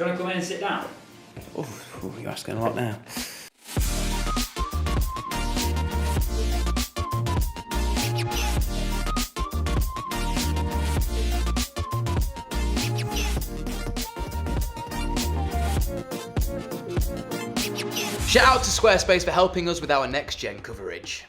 Do you want to come in and sit down? Oh, you're asking a lot now. Shout out to Squarespace for helping us with our next-gen coverage.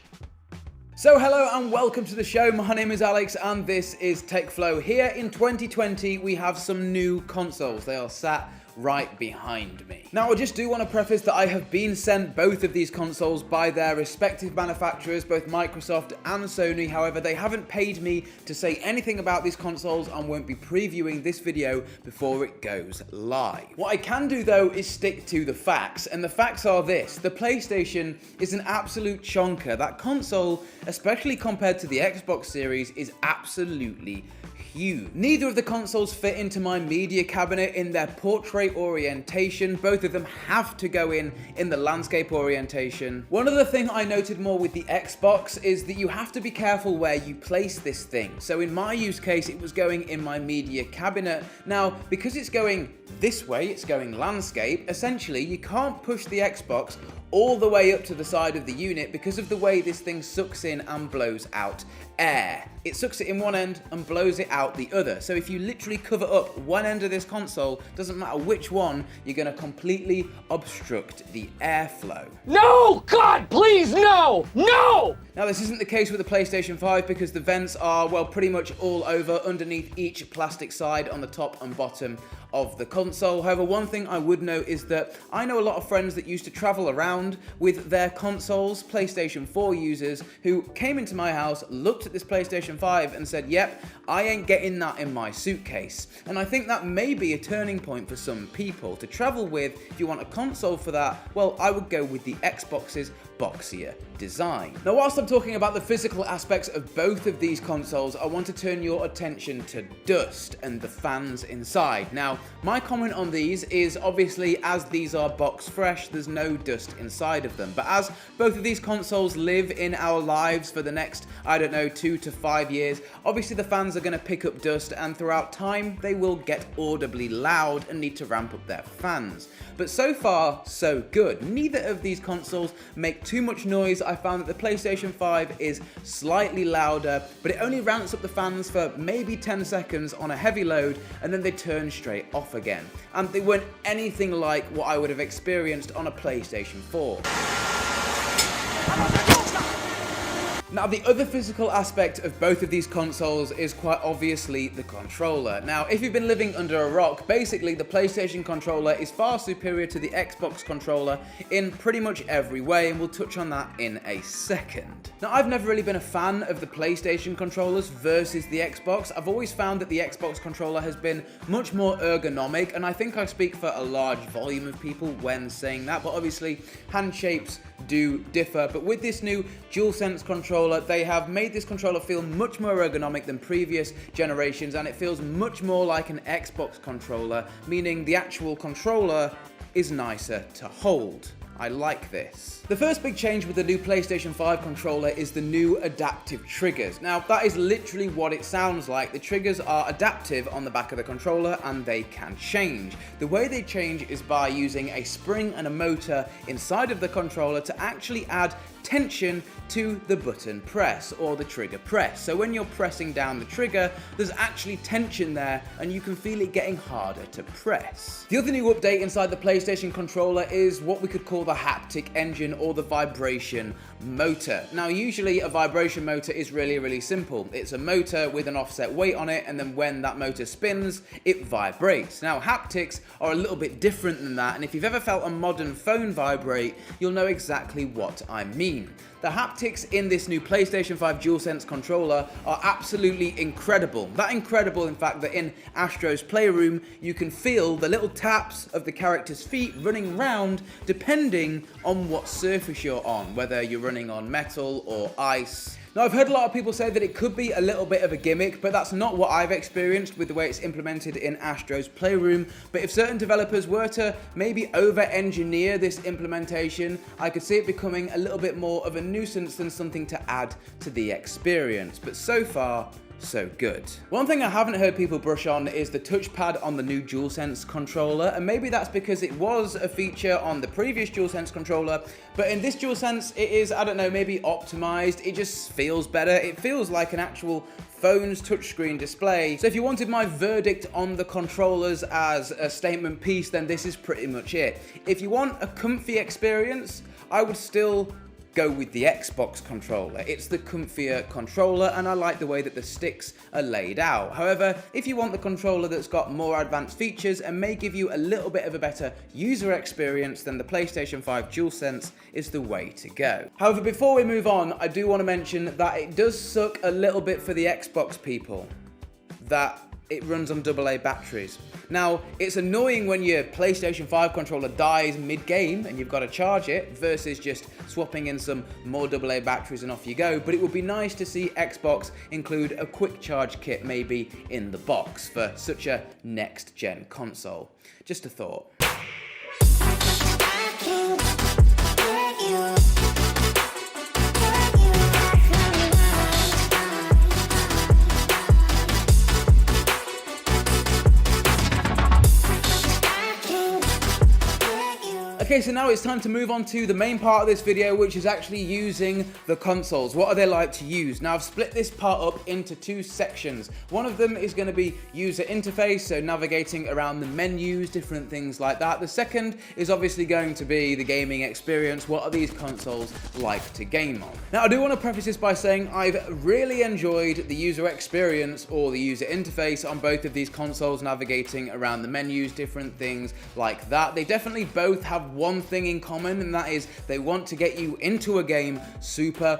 So hello and welcome to the show. My name is Alex and this is TechFlow. Here in 2020 we have some new consoles. They are sat right behind me. Now I just do want to preface that I have been sent both of these consoles by their respective manufacturers, both Microsoft and Sony. However, they haven't paid me to say anything about these consoles and won't be previewing this video before it goes live. What I can do though is stick to the facts, and the facts are this: the PlayStation is an absolute chonker. That console, especially compared to the Xbox Series, is absolutely huge. Neither of the consoles fit into my media cabinet in their portrait orientation. Both of them have to go in the landscape orientation. One other thing I noted more with the Xbox is that you have to be careful where you place this thing. So in my use case, it was going in my media cabinet. Now, because it's going this way, it's going landscape, essentially you can't push the Xbox all the way up to the side of the unit because of the way this thing sucks in and blows out air. It sucks it in one end and blows it out the other. So if you literally cover up one end of this console, doesn't matter which one, you're gonna completely obstruct the airflow. No! God, please, no! No! Now this isn't the case with the PlayStation 5 because the vents are, well, pretty much all over underneath each plastic side on the top and bottom of the console. However, one thing I would note is that I know a lot of friends that used to travel around with their consoles, PlayStation 4 users, who came into my house, looked at this PlayStation 5 and said, yep, I ain't getting that in my suitcase. And I think that may be a turning point for some people to travel with. If you want a console for that, well, I would go with the Xbox's boxier design. Now, whilst I'm talking about the physical aspects of both of these consoles, I want to turn your attention to dust and the fans inside. Now, my comment on these is obviously, as these are box fresh, there's no dust inside of them. But as both of these consoles live in our lives for the next, I don't know, 2 to 5 years, obviously the fans are going to pick up dust, and throughout time they will get audibly loud and need to ramp up their fans. But so far, so good. Neither of these consoles make too much noise. I found that the PlayStation 5 is slightly louder, but it only ramps up the fans for maybe 10 seconds on a heavy load, and then they turn straight off again. And they weren't anything like what I would have experienced on a PlayStation 4. Now, the other physical aspect of both of these consoles is quite obviously the controller. Now, if you've been living under a rock, basically the PlayStation controller is far superior to the Xbox controller in pretty much every way, and we'll touch on that in a second. Now, I've never really been a fan of the PlayStation controllers versus the Xbox. I've always found that the Xbox controller has been much more ergonomic, and I think I speak for a large volume of people when saying that, but obviously hand shapes do differ. But with this new DualSense controller, they have made this controller feel much more ergonomic than previous generations, and it feels much more like an Xbox controller, meaning the actual controller is nicer to hold. I like this. The first big change with the new PlayStation 5 controller is the new adaptive triggers. Now, that is literally what it sounds like. The triggers are adaptive on the back of the controller and they can change. The way they change is by using a spring and a motor inside of the controller to actually add tension to the button press or the trigger press. So when you're pressing down the trigger, there's actually tension there and you can feel it getting harder to press. The other new update inside the PlayStation controller is what we could call the haptic engine or the vibration motor. Now, usually a vibration motor is really simple. It's a motor with an offset weight on it, and then when that motor spins, it vibrates. Now, haptics are a little bit different than that, and if you've ever felt a modern phone vibrate, you'll know exactly what I mean. The haptics in this new PlayStation 5 DualSense controller are absolutely incredible. That incredible, in fact, that in Astro's Playroom, you can feel the little taps of the character's feet running round depending on what surface you're on, whether you're running on metal or ice. Now, I've heard a lot of people say that it could be a little bit of a gimmick, but that's not what I've experienced with the way it's implemented in Astro's Playroom. But if certain developers were to maybe over-engineer this implementation, I could see it becoming a little bit more of a nuisance than something to add to the experience. But so far, so good. One thing I haven't heard people brush on is the touchpad on the new DualSense controller, and maybe that's because it was a feature on the previous DualSense controller, but in this DualSense it is, I don't know, maybe optimized. It just feels better. It feels like an actual phone's touchscreen display. So if you wanted my verdict on the controllers as a statement piece, then this is pretty much it. If you want a comfy experience, I would still go with the Xbox controller. It's the comfier controller, and I like the way that the sticks are laid out. However, if you want the controller that's got more advanced features and may give you a little bit of a better user experience, then the PlayStation 5 DualSense is the way to go. However, before we move on, I do want to mention that it does suck a little bit for the Xbox people that it runs on AA batteries. Now, it's annoying when your PlayStation 5 controller dies mid-game and you've got to charge it versus just swapping in some more AA batteries and off you go, but it would be nice to see Xbox include a quick charge kit maybe in the box for such a next-gen console. Just a thought. Okay, so now it's time to move on to the main part of this video, which is actually using the consoles. What are they like to use? Now, I've split this part up into two sections. One of them is going to be user interface, so navigating around the menus, different things like that. The second is obviously going to be the gaming experience. What are these consoles like to game on? Now, I do want to preface this by saying I've really enjoyed the user experience or the user interface on both of these consoles, navigating around the menus, different things like that. They definitely both have one thing in common, and that is they want to get you into a game super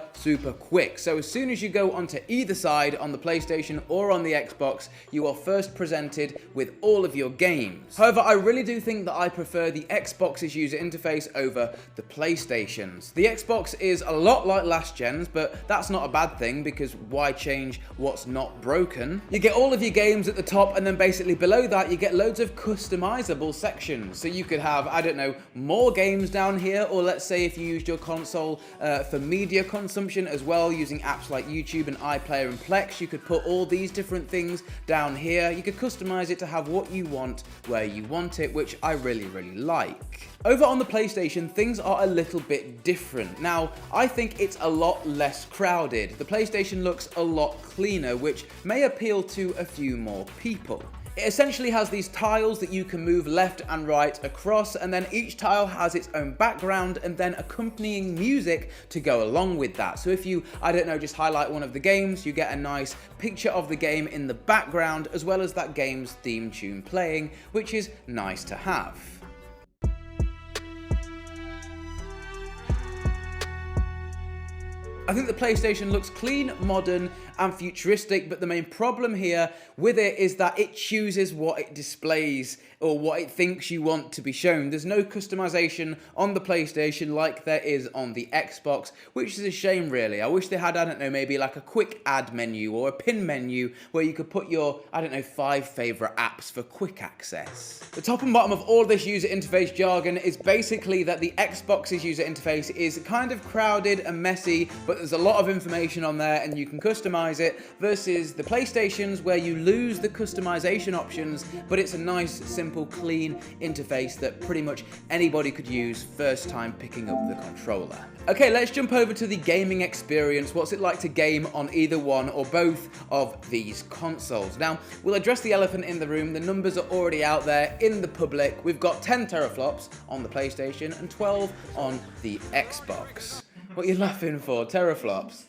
quick. So as soon as you go onto either side, on the PlayStation or on the Xbox, you are first presented with all of your games. However, I really do think that I prefer the Xbox's user interface over the PlayStation's. The Xbox is a lot like last gen's, but that's not a bad thing because why change what's not broken? You get all of your games at the top, and then basically below that you get loads of customizable sections. So you could have, I don't know, more games down here, or let's say if you used your console for media consumption as well, using apps like YouTube and iPlayer and Plex, you could put all these different things down here. You could customize it to have what you want where you want it, which I really like. Over on the PlayStation, things are a little bit different. Now, I think it's a lot less crowded. The PlayStation looks a lot cleaner, which may appeal to a few more people. It essentially has these tiles that you can move left and right across, and then each tile has its own background and then accompanying music to go along with that. So if you, I don't know, just highlight one of the games, you get a nice picture of the game in the background, as well as that game's theme tune playing, which is nice to have. I think the PlayStation looks clean, modern, and futuristic, but the main problem here with it is that it chooses what it displays or what it thinks you want to be shown. There's no customization on the PlayStation like there is on the Xbox, which is a shame really. I wish they had, I don't know, maybe like a quick add menu or a pin menu where you could put your, I don't know, 5 favorite apps for quick access. The top and bottom of all this user interface jargon is basically that the Xbox's user interface is kind of crowded and messy, but there's a lot of information on there and you can customize it, versus the PlayStation's where you lose the customization options, but it's a nice, simple, clean interface that pretty much anybody could use first time picking up the controller. Okay, let's jump over to the gaming experience. What's it like to game on either one or both of these consoles? Now, we'll address the elephant in the room. The numbers are already out there in the public. We've got 10 teraflops on the PlayStation and 12 on the Xbox. What are you laughing for? Teraflops?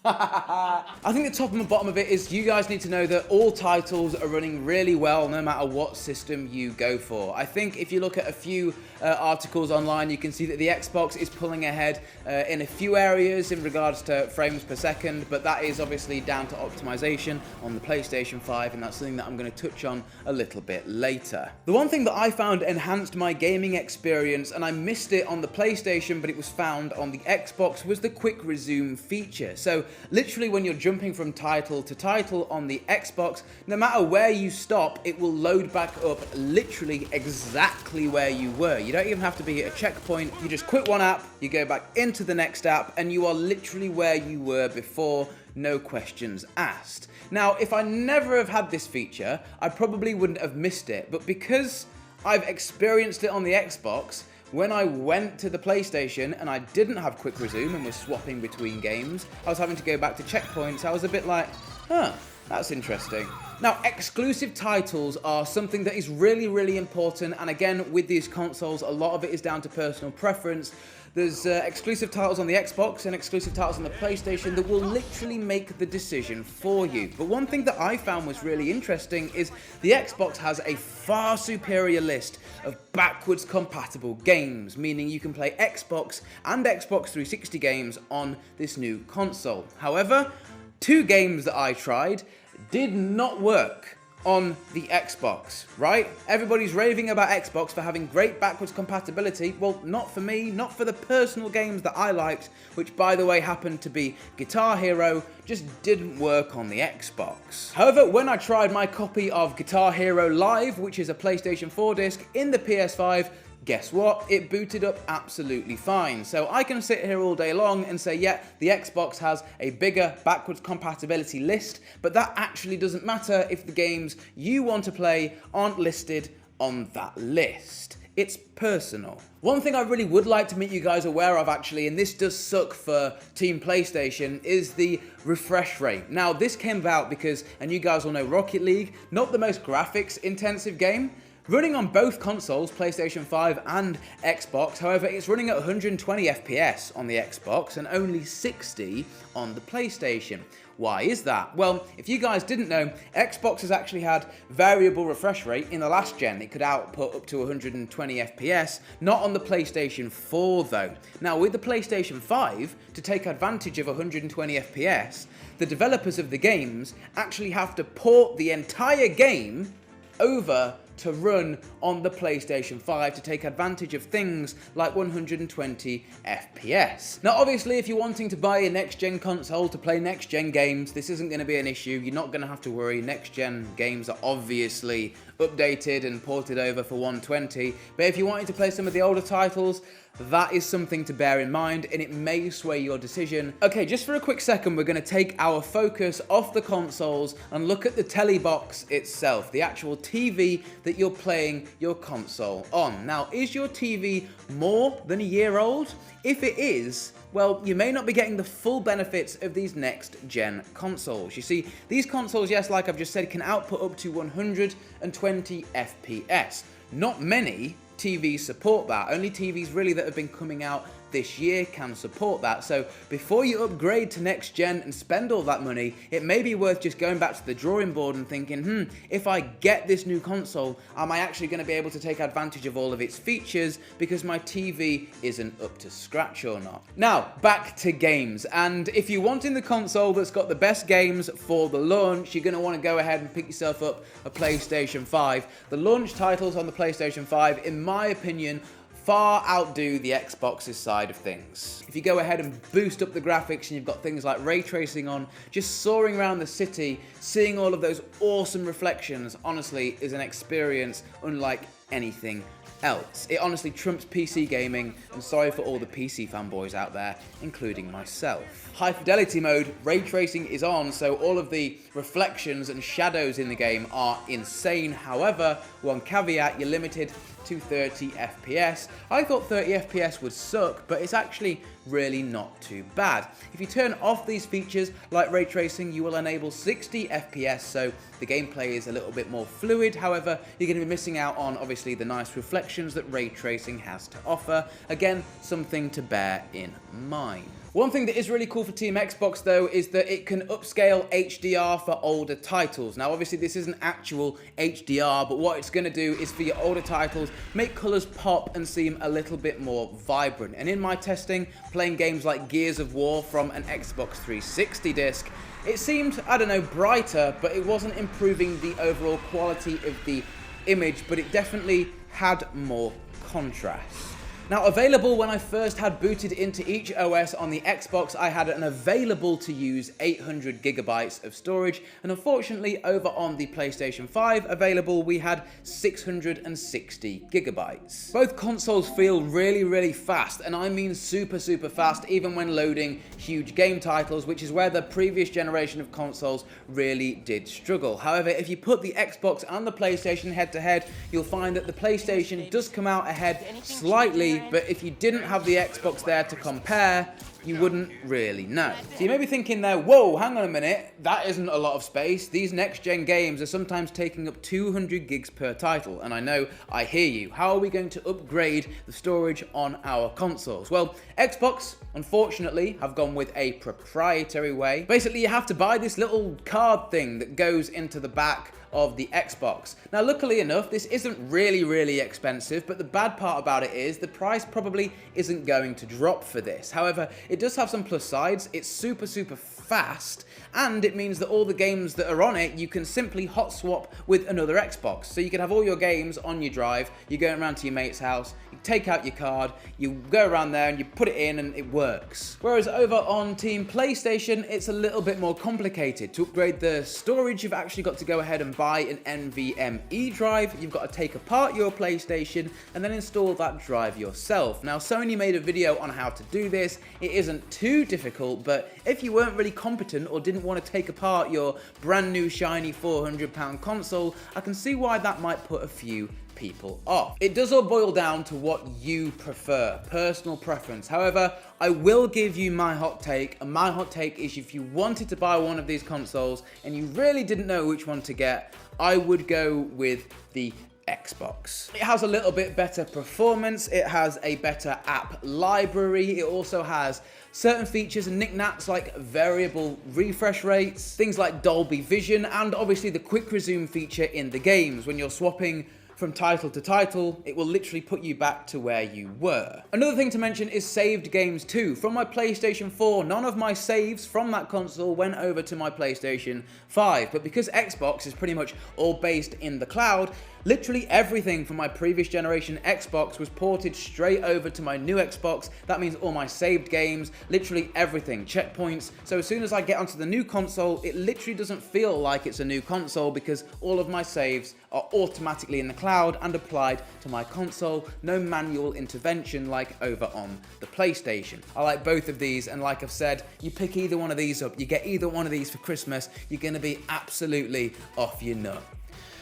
I think the top and the bottom of it is you guys need to know that all titles are running really well no matter what system you go for. I think if you look at a few articles online, you can see that the Xbox is pulling ahead in a few areas in regards to frames per second, but that is obviously down to optimization on the PlayStation 5, and that's something that I'm going to touch on a little bit later. The one thing that I found enhanced my gaming experience, and I missed it on the PlayStation but it was found on the Xbox, was the quick resume feature. So literally when you're jumping from title to title on the Xbox, no matter where you stop, it will load back up literally exactly where you were. You don't even have to be at a checkpoint. You just quit one app, you go back into the next app, and you are literally where you were before, no questions asked. Now, if I never have had this feature, I probably wouldn't have missed it, but because I've experienced it on the Xbox, when I went to the PlayStation and I didn't have quick resume and was swapping between games, I was having to go back to checkpoints. I was a bit like, huh, that's interesting. Now, exclusive titles are something that is really, really important, and again, with these consoles, a lot of it is down to personal preference. There's exclusive titles on the Xbox and exclusive titles on the PlayStation that will literally make the decision for you. But one thing that I found was really interesting is the Xbox has a far superior list of backwards compatible games, meaning you can play Xbox and Xbox 360 games on this new console. However, 2 games that I tried did not work on the Xbox, right? Everybody's raving about Xbox for having great backwards compatibility. Well, not for me, not for the personal games that I liked, which by the way happened to be Guitar Hero, just didn't work on the Xbox. However, when I tried my copy of Guitar Hero Live, which is a PlayStation 4 disc, in the PS5, guess what? It booted up absolutely fine. So I can sit here all day long and say, yeah, the Xbox has a bigger backwards compatibility list, but that actually doesn't matter if the games you want to play aren't listed on that list. It's personal. One thing I really would like to make you guys aware of actually, and this does suck for Team PlayStation, is the refresh rate. Now, this came about because, and you guys will know Rocket League, not the most graphics intensive game, running on both consoles, PlayStation 5 and Xbox. However, it's running at 120 FPS on the Xbox and only 60 on the PlayStation. Why is that? Well, if you guys didn't know, Xbox has actually had variable refresh rate in the last gen. It could output up to 120 FPS, not on the PlayStation 4 though. Now with the PlayStation 5, to take advantage of 120 FPS, the developers of the games actually have to port the entire game over to run on the PlayStation 5 to take advantage of things like 120 FPS. Now obviously if you're wanting to buy a next-gen console to play next-gen games, this isn't going to be an issue. You're not going to have to worry. Next-gen games are obviously updated and ported over for 120, but if you're wanting to play some of the older titles, that is something to bear in mind, and it may sway your decision. Okay, just for a quick second, we're going to take our focus off the consoles and look at the telly box itself, the actual TV that you're playing your console on. Now, is your TV more than a year old? If it is, well, you may not be getting the full benefits of these next-gen consoles. You see, these consoles, yes, like I've just said, can output up to 120 FPS. Not many TVs support that. Only TVs really that have been coming out this year can support that. So before you upgrade to next gen and spend all that money, it may be worth just going back to the drawing board and thinking, if I get this new console, am I actually going to be able to take advantage of all of its features because my TV isn't up to scratch or not? Now, back to games. And if you're wanting the console that's got the best games for the launch, you're going to want to go ahead and pick yourself up a PlayStation 5. The launch titles on the PlayStation 5, in my opinion, far outdo the Xbox's side of things. If you go ahead and boost up the graphics and you've got things like ray tracing on, just soaring around the city, seeing all of those awesome reflections, honestly, is an experience unlike anything else. It honestly trumps PC gaming, and sorry for all the PC fanboys out there, including myself. High fidelity mode, ray tracing is on, so all of the reflections and shadows in the game are insane. However, one caveat, you're limited to 30 FPS. I thought 30 FPS would suck, but it's actually really not too bad. If you turn off these features like ray tracing, you will enable 60 FPS, so the gameplay is a little bit more fluid. However, you're going to be missing out on obviously the nice reflections that ray tracing has to offer. Again, something to bear in mind. One thing that is really cool for Team Xbox though is that it can upscale HDR for older titles. Now obviously this isn't actual HDR, but what it's going to do is for your older titles make colours pop and seem a little bit more vibrant. And in my testing, playing games like Gears of War from an Xbox 360 disc, it seemed, I don't know, brighter, but it wasn't improving the overall quality of the image, but it definitely had more contrast. Now, available when I first had booted into each OS on the Xbox, I had an available to use 800 gigabytes of storage, and unfortunately over on the PlayStation 5 available we had 660 gigabytes. Both consoles feel really fast, and I mean super fast, even when loading huge game titles, which is where the previous generation of consoles really did struggle. However, if you put the Xbox and the PlayStation head to head, you'll find that the PlayStation does come out ahead slightly, but if you didn't have the Xbox there to compare, you wouldn't really know. So you may be thinking there, whoa, hang on a minute, that isn't a lot of space. These next-gen games are sometimes taking up 200 gigs per title, and I know, I hear you. How are we going to upgrade the storage on our consoles? Well, Xbox, unfortunately, have gone with a proprietary way. Basically, you have to buy this little card thing that goes into the back of the Xbox. Now, luckily enough, this isn't really expensive, but the bad part about it is the price probably isn't going to drop for this. However, it does have some plus sides. It's super fast, and it means that all the games that are on it, you can simply hot swap with another Xbox. So you can have all your games on your drive, you're going around to your mate's house, you take out your card, you go around there and you put it in and it works. Whereas over on Team PlayStation, it's a little bit more complicated. To upgrade the storage, you've actually got to go ahead and buy an NVMe drive. You've got to take apart your PlayStation and then install that drive yourself. Now, Sony made a video on how to do this. It isn't too difficult, but if you weren't really competent or didn't want to take apart your brand new shiny £400 console, I can see why that might put a few people off. It does all boil down to what you prefer, personal preference. However, I will give you my hot take, and my hot take is if you wanted to buy one of these consoles and you really didn't know which one to get, I would go with the Xbox. It has a little bit better performance, it has a better app library, it also has certain features and knickknacks like variable refresh rates, things like Dolby Vision, and obviously the quick resume feature in the games. When you're swapping from title to title, it will literally put you back to where you were. Another thing to mention is saved games too. From my PlayStation 4, none of my saves from that console went over to my PlayStation 5, but because Xbox is pretty much all based in the cloud, literally everything from my previous generation Xbox was ported straight over to my new Xbox. That means all my saved games, literally everything, checkpoints. So as soon as I get onto the new console, it literally doesn't feel like it's a new console because all of my saves are automatically in the cloud and applied to my console. No manual intervention like over on the PlayStation. I like both of these, and like I've said, you pick either one of these up, you get either one of these for Christmas, you're gonna be absolutely off your nut.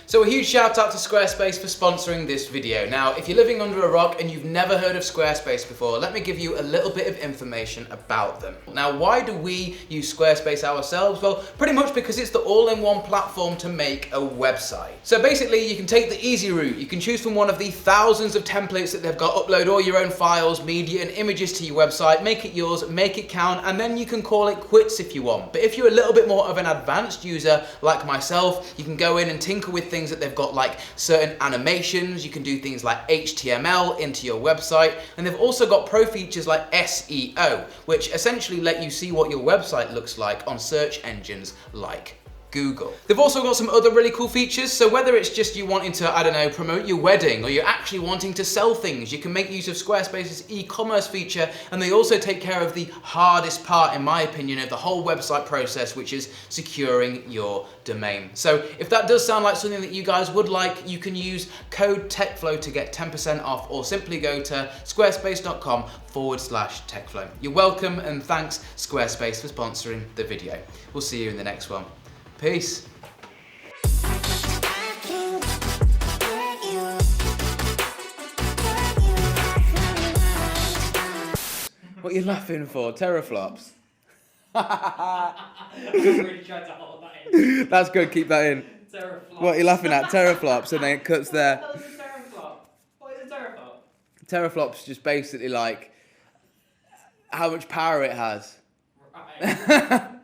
So a huge shout out to Squarespace for sponsoring this video. Now, if you're living under a rock and you've never heard of Squarespace before, let me give you a little bit of information about them. Now, why do we use Squarespace ourselves? Well, pretty much because it's the all-in-one platform to make a website. So basically, you can take the easy route. You can choose from one of the thousands of templates that they've got, upload all your own files, media, and images to your website, make it yours, make it count, and then you can call it quits if you want. But if you're a little bit more of an advanced user like myself, you can go in and tinker with things that they've got, like certain animations. You can do things like HTML into your website, and they've also got pro features like SEO, which essentially let you see what your website looks like on search engines like Google. They've also got some other really cool features, so whether it's just you wanting to, I don't know, promote your wedding, or you're actually wanting to sell things, you can make use of Squarespace's e-commerce feature, and they also take care of the hardest part, in my opinion, of the whole website process, which is securing your domain. So if that does sound like something that you guys would like, you can use code TechFlow to get 10% off, or simply go to squarespace.com/TechFlow. You're welcome, and thanks Squarespace for sponsoring the video. We'll see you in the next one. Peace. What are you laughing for? Teraflops? I really tried to hold that in. That's good, keep that in. Teraflops. What are you laughing at? Teraflops, and then it cuts there. What is a teraflop? What is a teraflop? Teraflops just basically like how much power it has. Right.